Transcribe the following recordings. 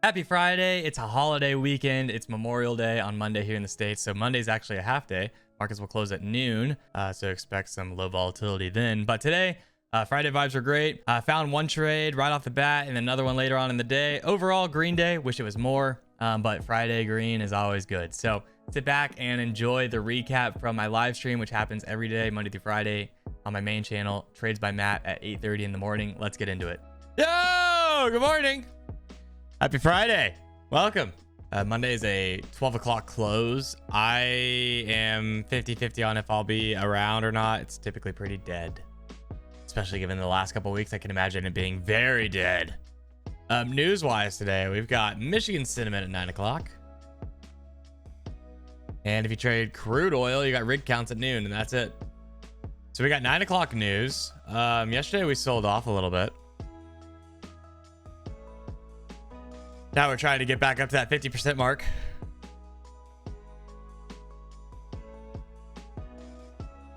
Happy Friday. It's a holiday weekend. It's Memorial Day on Monday here in the States. So Monday's actually a half day. Markets will close at noon. So expect some low volatility then. But today, Friday vibes are great. I found one trade right off the bat and another one later on in the day. Overall, green day. Wish it was more. But Friday green is always good. So sit back and enjoy the recap from my live stream, which happens every day, Monday through Friday on my main channel, Trades by Matt at 8:30 in the morning. Let's get into it. Yo, good morning. Happy Friday. Welcome. Monday is a 12 o'clock close. I am 50-50 on if I'll be around or not. It's typically pretty dead, especially given the last couple of weeks. I can imagine it being very dead. News-wise today, we've got Michigan sentiment at 9 o'clock. And if you trade crude oil, you got rig counts at noon, and that's it. So we got 9 o'clock news. Yesterday, we sold off a little bit. Now we're trying to get back up to that 50% mark.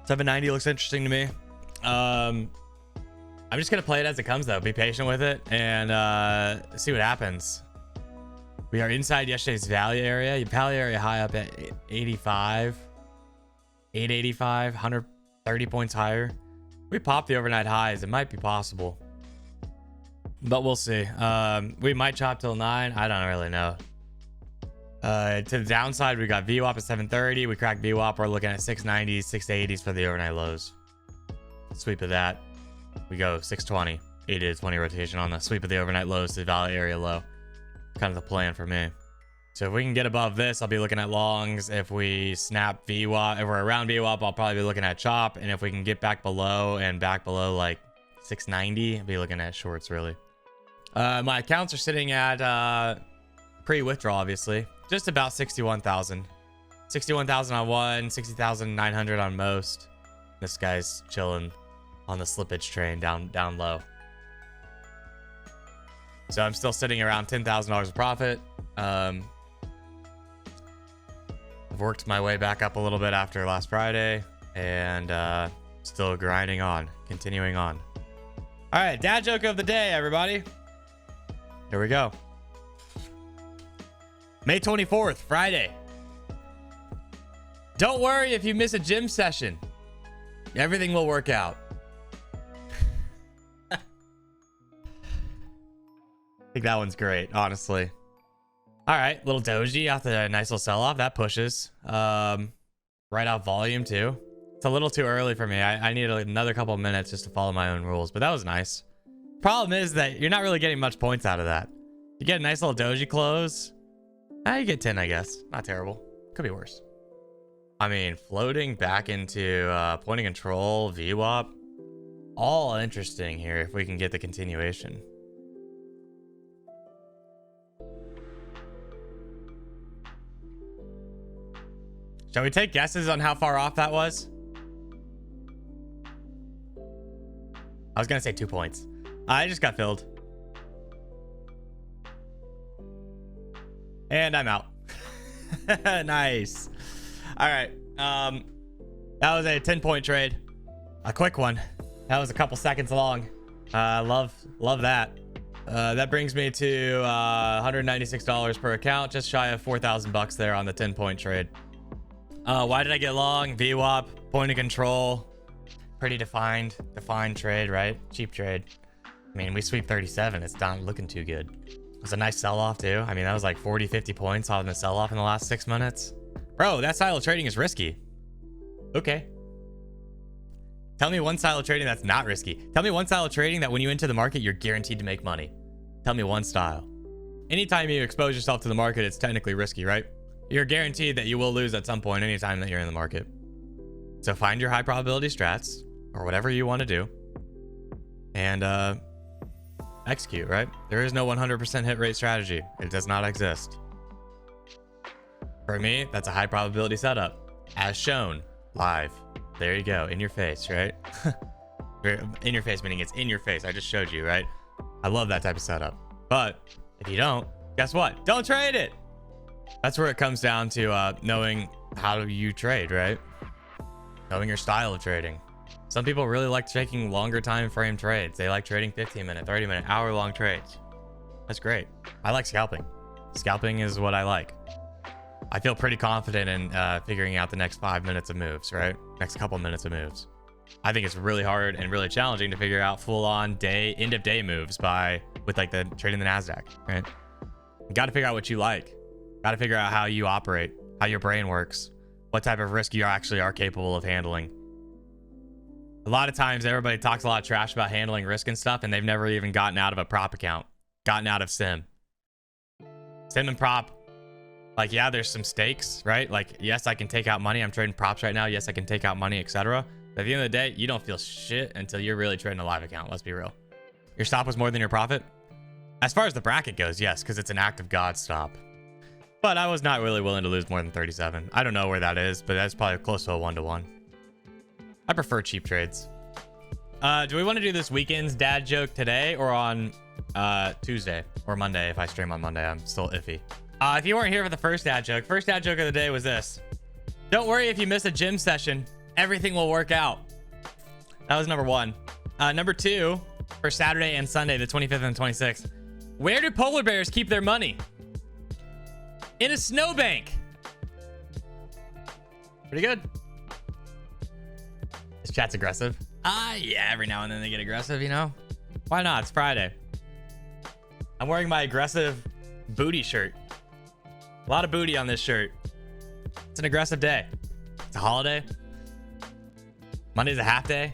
$790 looks interesting to me. I'm just going to play it as it comes, though. Be patient with it and see what happens. We are inside yesterday's value area. Your value area high up at 85. 885, 130 points higher. We pop the overnight highs. It might be possible. But we'll see. We might chop till 9. I don't really know. To the downside, we got VWAP at 730. We cracked VWAP. We're looking at 690s, 680s for the overnight lows. Sweep of that. We go 620. 8 to 20 rotation on the sweep of the overnight lows to the value area low. Kind of the plan for me. So if we can get above this, I'll be looking at longs. If we snap VWAP, if we're around VWAP, I'll probably be looking at chop. And if we can get back below like 690, I'll be looking at shorts really. My accounts are sitting at pre-withdrawal, obviously. Just about 61,000. 61,000 on one, 60,900 on most. This guy's chilling on the slippage train down low. So I'm still sitting around $10,000 of profit. I've worked my way back up a little bit after last Friday and still grinding on, continuing on. All right, dad joke of the day, everybody. Here we go. May 24th, Friday. Don't worry if you miss a gym session. Everything will work out. I think that one's great, honestly. All right, little doji off the nice little sell-off. That pushes. Right off volume, too. It's a little too early for me. I need another couple of minutes just to follow my own rules, but that was nice. Problem is that you're not really getting much points out of that. You get a nice little doji close. You get 10, I guess. Not terrible. Could be worse. I mean, floating back into point of control, VWAP. All interesting here if we can get the continuation. Shall we take guesses on how far off that was? I was going to say 2 points. I just got filled. And I'm out. Nice. All right. That was a 10-point trade. A quick one. That was a couple seconds long. Love that. That brings me to $196 per account, just shy of 4,000 bucks there on the 10-point trade. Why did I get long? VWAP, point of control. Pretty defined trade, right? Cheap trade. I mean, we sweep 37. It's not looking too good. It was a nice sell-off, too. I mean, that was like 40, 50 points on the sell-off in the last 6 minutes. Bro, that style of trading is risky. Okay. Tell me one style of trading that's not risky. Tell me one style of trading that when you enter the market, you're guaranteed to make money. Tell me one style. Anytime you expose yourself to the market, it's technically risky, right? You're guaranteed that you will lose at some point anytime that you're in the market. So find your high probability strats or whatever you want to do and execute, right? There is no 100% hit rate strategy. It does not exist. For me, that's a high probability setup as shown live. There you go. In your face, right? In your face, meaning it's in your face. I just showed you, right? I love that type of setup. But if you don't, guess what? Don't trade it. That's where it comes down to knowing how you trade, right? Knowing your style of trading. Some people really like taking longer time frame trades. They like trading 15-minute, 30-minute, hour-long trades. That's great. I like scalping. Scalping is what I like. I feel pretty confident in figuring out the next 5 minutes of moves, right? Next couple minutes of moves. I think it's really hard and really challenging to figure out full-on end of day moves with like the trading the Nasdaq, right? You got to figure out what you like. Got to figure out how you operate, how your brain works, what type of risk you actually are capable of handling. A lot of times everybody talks a lot of trash about handling risk and stuff, and they've never even gotten out of a prop account, gotten out of sim and prop. Like, yeah, there's some stakes, right? Like, yes, I can take out money. I'm trading props right now. Yes, I can take out money, etc. But at the end of the day, you don't feel shit until you're really trading a live account. Let's be real. Your stop was more than your profit. As far as the bracket goes, yes, because it's an act of God stop. But I was not really willing to lose more than 37. I don't know where that is, but that's probably close to a 1-to-1. I prefer cheap trades. Do we want to do this weekend's dad joke today or on Tuesday or Monday? If I stream on Monday, I'm still iffy. If you weren't here for the first dad joke of the day was this. Don't worry if you miss a gym session. Everything will work out. That was number 1. Number 2, for Saturday and Sunday, the 25th and 26th. Where do polar bears keep their money? In a snowbank. Pretty good. This chat's aggressive. Yeah, every now and then they get aggressive, you know? Why not? It's Friday. I'm wearing my aggressive booty shirt. A lot of booty on this shirt. It's an aggressive day. It's a holiday. Monday's a half day.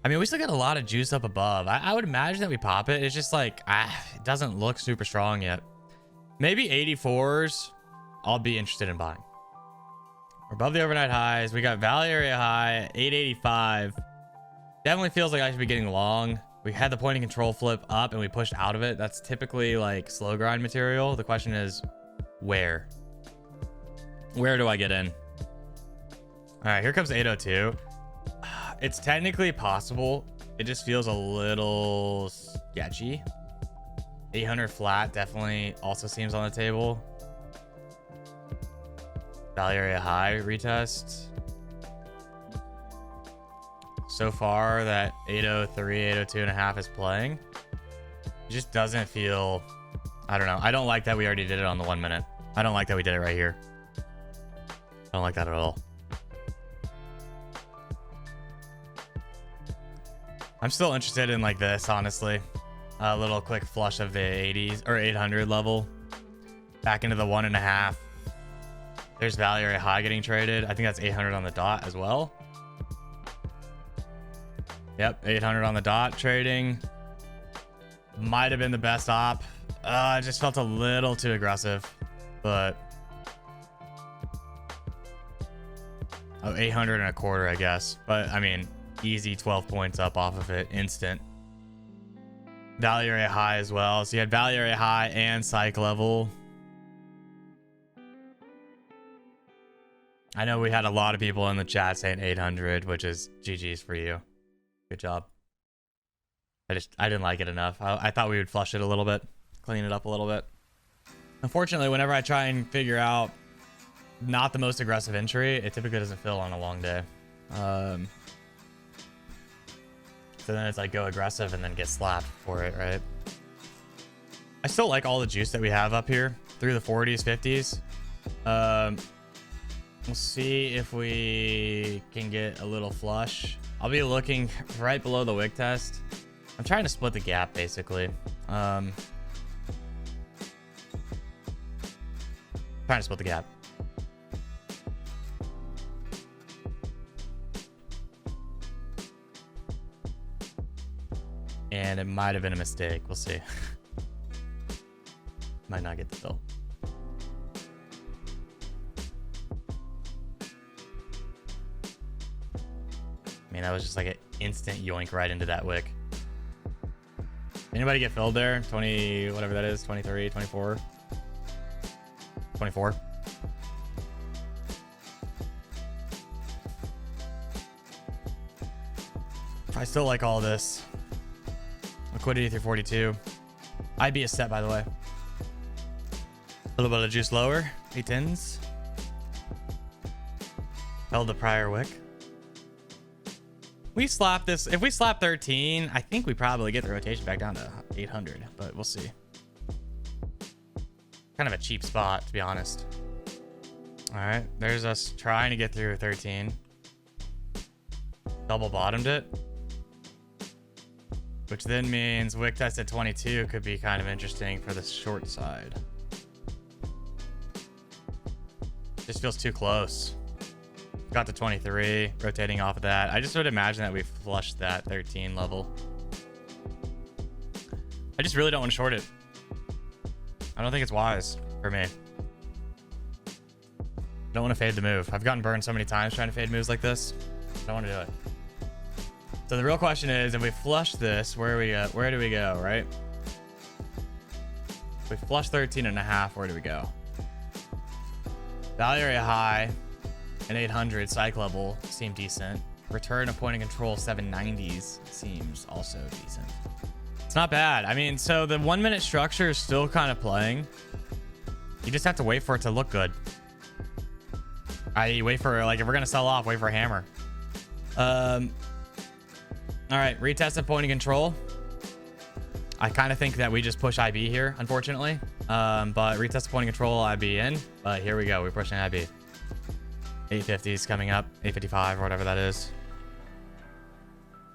I mean, we still got a lot of juice up above. I would imagine that we pop it. It's just like, it doesn't look super strong yet. Maybe 84s, I'll be interested in buying. We're above the overnight highs. We got value area high, 885. Definitely feels like I should be getting long. We had the point and control flip up and we pushed out of it. That's typically like slow grind material. The question is, where do I get in? All right, here comes 802. It's technically possible. It just feels a little sketchy. 800 flat definitely also seems on the table. Value area high retest. So far that 803, 802 and a half is playing. It just doesn't feel, I don't know. I don't like that we already did it on the 1 minute. I don't like that we did it right here. I don't like that at all. I'm still interested in like this, honestly. A little quick flush of the 80s or 800 level. Back into the 1.5. There's value area high getting traded. I think that's 800 on the dot as well. Yep, 800 on the dot trading. Might have been the best op. I just felt a little too aggressive, but 800 and a quarter, I guess. But I mean, easy 12 points up off of it, instant. Value area high as well. So you had value area high and psych level. I know we had a lot of people in the chat saying 800, which is GG's for you. Good job. I didn't like it enough. I thought we would flush it a little bit, clean it up a little bit. Unfortunately, whenever I try and figure out not the most aggressive entry, it typically doesn't fill on a long day. So then it's like go aggressive and then get slapped for it, right? I still like all the juice that we have up here through the 40s, 50s. We'll see if we can get a little flush. I'll be looking right below the wick test. I'm trying to split the gap, basically. Trying to split the gap. And it might have been a mistake. We'll see. Might not get the fill. I mean, that was just like an instant yoink right into that wick. Anybody get filled there? 20, whatever that is, 23, 24. 24. I still like all this. Liquidity through 42. IB is set, by the way. A little bit of juice lower. 810s. Held the prior wick. We slap this. If we slap 13, I think we probably get the rotation back down to 800, but we'll see. Kind of a cheap spot, to be honest. All right, there's us trying to get through 13. Double bottomed it, which then means wick test at 22 could be kind of interesting for the short side. This feels too close. Got to 23, rotating off of that. I just would imagine that we flushed that 13 level. I just really don't want to short it. I don't think it's wise for me. I don't want to fade the move. I've gotten burned so many times trying to fade moves like this. I don't want to do it. So the real question is, if we flush this, where do we go, right? If we flush 13.5, where do we go? Value area high and 800 psych level seem decent. Return of point and control 790s seems also decent. It's not bad. I mean, so the 1 minute structure is still kind of playing. You just have to wait for it to look good. I wait for, like, if we're gonna sell off, wait for a hammer. All right, retest of point and control. I kind of think that we just push IB here, unfortunately. But retest of point and control, IB in. But here we go, we're pushing IB. 850 is coming up, 855 or whatever that is.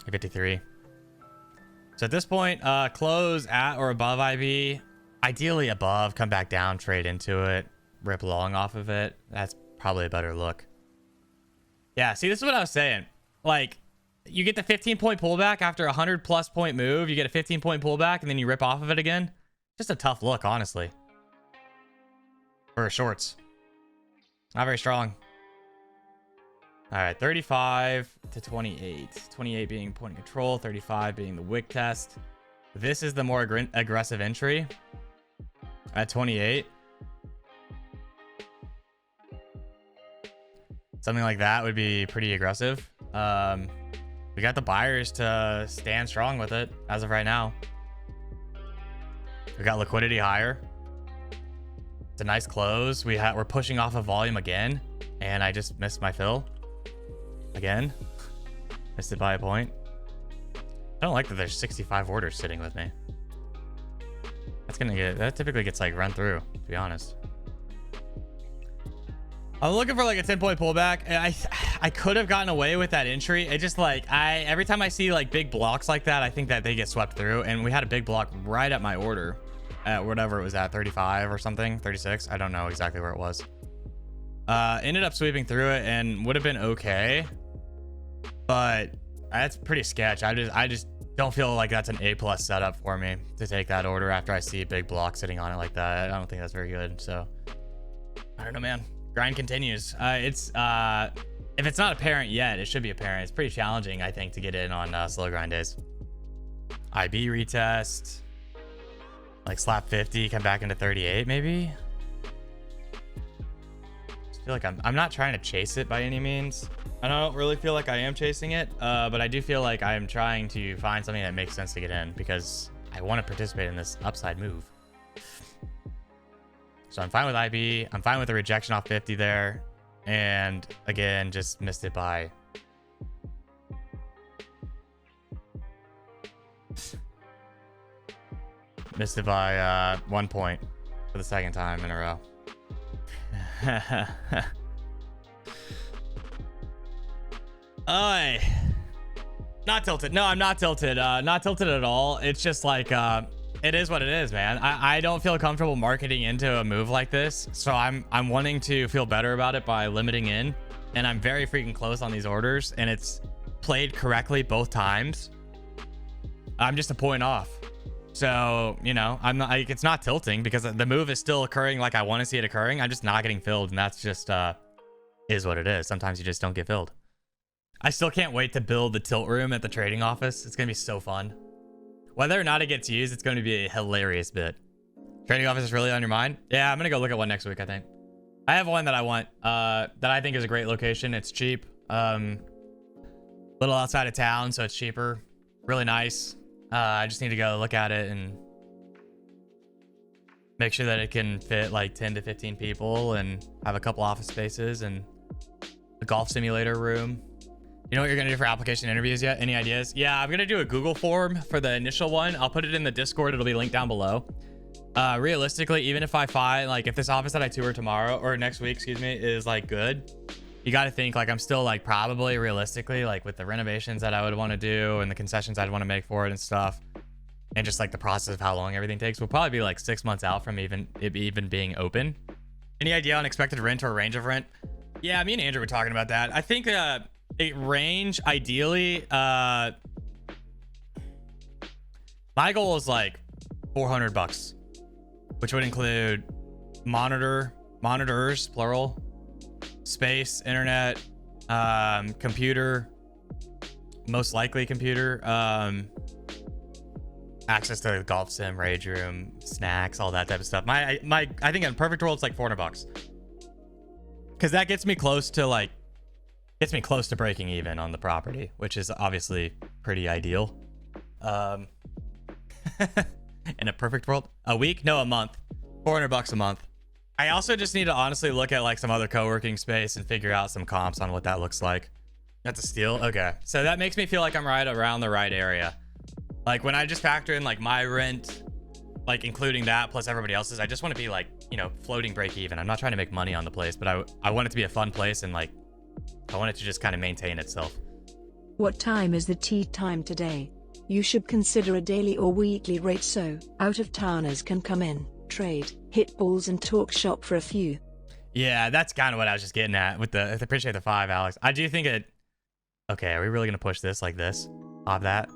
853. So at this point, close at or above IB. Ideally above, come back down, trade into it, rip long off of it. That's probably a better look. Yeah, see, this is what I was saying. Like, you get the 15-point pullback after a 100+ point move. You get a 15-point pullback, and then you rip off of it again. Just a tough look, honestly. For shorts. Not very strong. All right, 35 to 28. 28 being point of control, 35 being the wick test. This is the more aggressive entry at 28. Something like that would be pretty aggressive. We got the buyers to stand strong with it as of right now. We got liquidity higher. It's a nice close. We're pushing off of volume again, and I just missed my fill again. Missed it by a point. I don't like that there's 65 orders sitting with me. That typically gets like run through, to be honest. I'm looking for like a 10-point pullback. I could have gotten away with that entry. It just like, every time I see like big blocks like that, I think that they get swept through, and we had a big block right at my order at whatever it was at, 35 or something, 36. I don't know exactly where it was. Ended up sweeping through it and would have been okay, but that's pretty sketch. I just don't feel like that's an A+ setup for me to take that order after I see a big block sitting on it like that. I don't think that's very good. So I don't know, man. Grind continues. If it's not apparent yet, it should be apparent. It's pretty challenging, I think, to get in on slow grind days. IB retest, like slap 50, come back into 38 maybe. I feel like I'm not trying to chase it by any means. I don't really feel like I am chasing it, but I do feel like I am trying to find something that makes sense to get in because I want to participate in this upside move. So I'm fine with IB. I'm fine with the rejection off 50 there. And again, just missed it by missed it by 1 point for the second time in a row. Oh, not tilted. No, I'm not tilted. Not tilted at all. It's just like it is what it is, man. I don't feel comfortable marketing into a move like this, so I'm wanting to feel better about it by limiting in, and I'm very freaking close on these orders, and it's played correctly both times. I'm just a point off, so you know I'm not. It's not tilting because the move is still occurring like I want to see it occurring. I'm just not getting filled, and that's just is what it is. Sometimes you just don't get filled. I still can't wait to build the tilt room at the trading office. It's gonna be so fun. Whether or not it gets used, it's going to be a hilarious bit. Trading office is really on your mind? Yeah, I'm going to go look at one next week, I think. I have one that I want, that I think is a great location. It's cheap. Little outside of town, so it's cheaper. Really nice. I just need to go look at it and make sure that it can fit like 10 to 15 people and have a couple office spaces and a golf simulator room. You know what you're going to do for application interviews yet? Any ideas? Yeah, I'm going to do a Google form for the initial one. I'll put it in the Discord. It'll be linked down below. Realistically, even if I find like if this office that I tour tomorrow or next week, excuse me, is like good, you got to think like I'm still like probably realistically like with the renovations that I would want to do and the concessions I'd want to make for it and stuff, and just like the process of how long everything takes, we'll probably be like 6 months out from even being open. Any idea on expected rent or range of rent? Yeah, me and Andrew were talking about that. I think a range ideally. My goal is like $400, which would include monitors, plural, space, internet, computer, most likely computer, access to the golf sim, rage room, snacks, all that type of stuff. I think in a perfect world it's like $400, because that gets me close to breaking even on the property, which is obviously pretty ideal. In a perfect world, a week? No, a month. $400 a month. I also just need to honestly look at like some other co-working space and figure out some comps on what that looks like. That's a steal. Okay, so that makes me feel like I'm right around the right area. Like when I just factor in like my rent, like including that plus everybody else's, I just want to be like, you know, floating break even. I'm not trying to make money on the place, but I want it to be a fun place, and like I want it to just kind of maintain itself. What time is the tea time today? You should consider a daily or weekly rate so out-of-towners can come in, trade, hit balls and talk shop for a few. Yeah, that's kind of what I was just getting at with the, I appreciate the 5, Alex. I do think it, okay, are we really going to push this like this? Off that?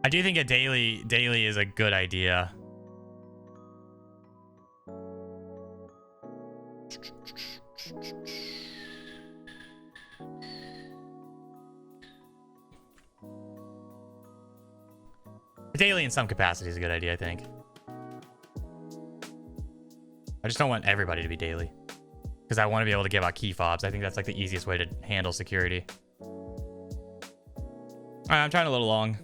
I do think a daily is a good idea. Daily in some capacity is a good idea, I think. I just don't want everybody to be daily, because I want to be able to give out key fobs. I think that's like the easiest way to handle security. All right, I'm trying a little long.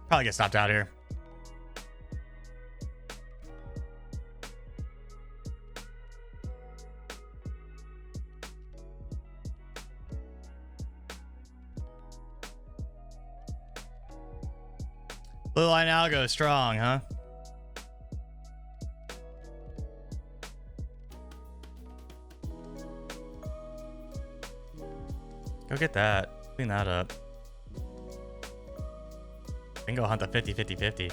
Probably get stopped out here. Blue line algo strong, huh? Go get that. Clean that up. We can go hunt the 50-50-50.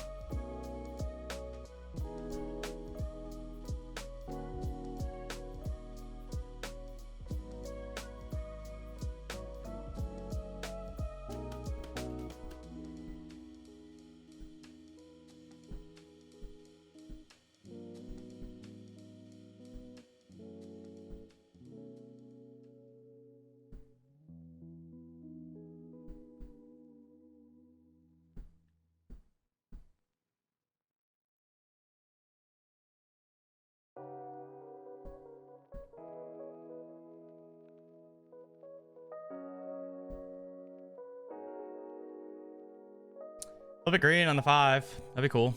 A little bit green on the 5. That'd be cool.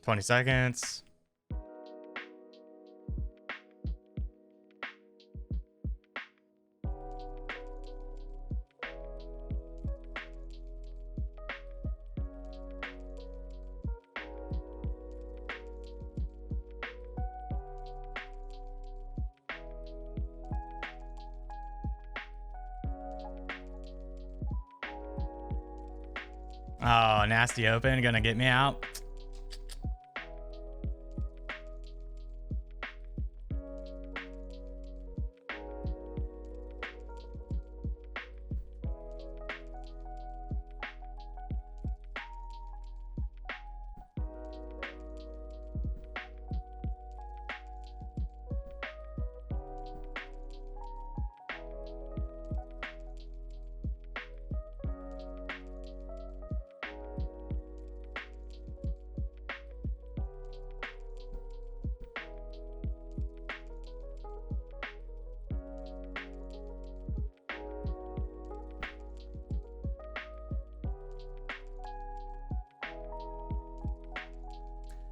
$20 seconds. Oh, nasty open. Gonna get me out.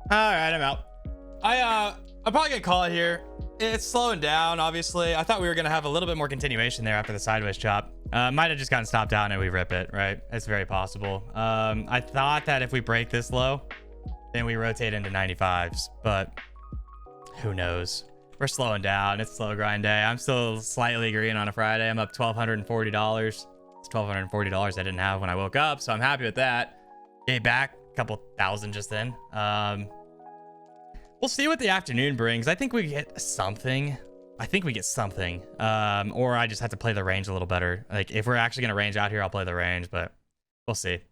All right, I'm out. I'm probably gonna call it here. It's slowing down, obviously. I thought we were gonna have a little bit more continuation there after the sideways chop. Might have just gotten stopped out and we rip it, right? It's very possible. I thought that if we break this low, then we rotate into 95s, but who knows? We're slowing down. It's slow grind day. I'm still slightly green on a Friday. I'm up $1,240. It's $1,240 I didn't have when I woke up, so I'm happy with that. Gave back a couple thousand just then. We'll see what the afternoon brings. I think we get something. Or I just have to play the range a little better. Like if we're actually gonna range out here, I'll play the range, but we'll see.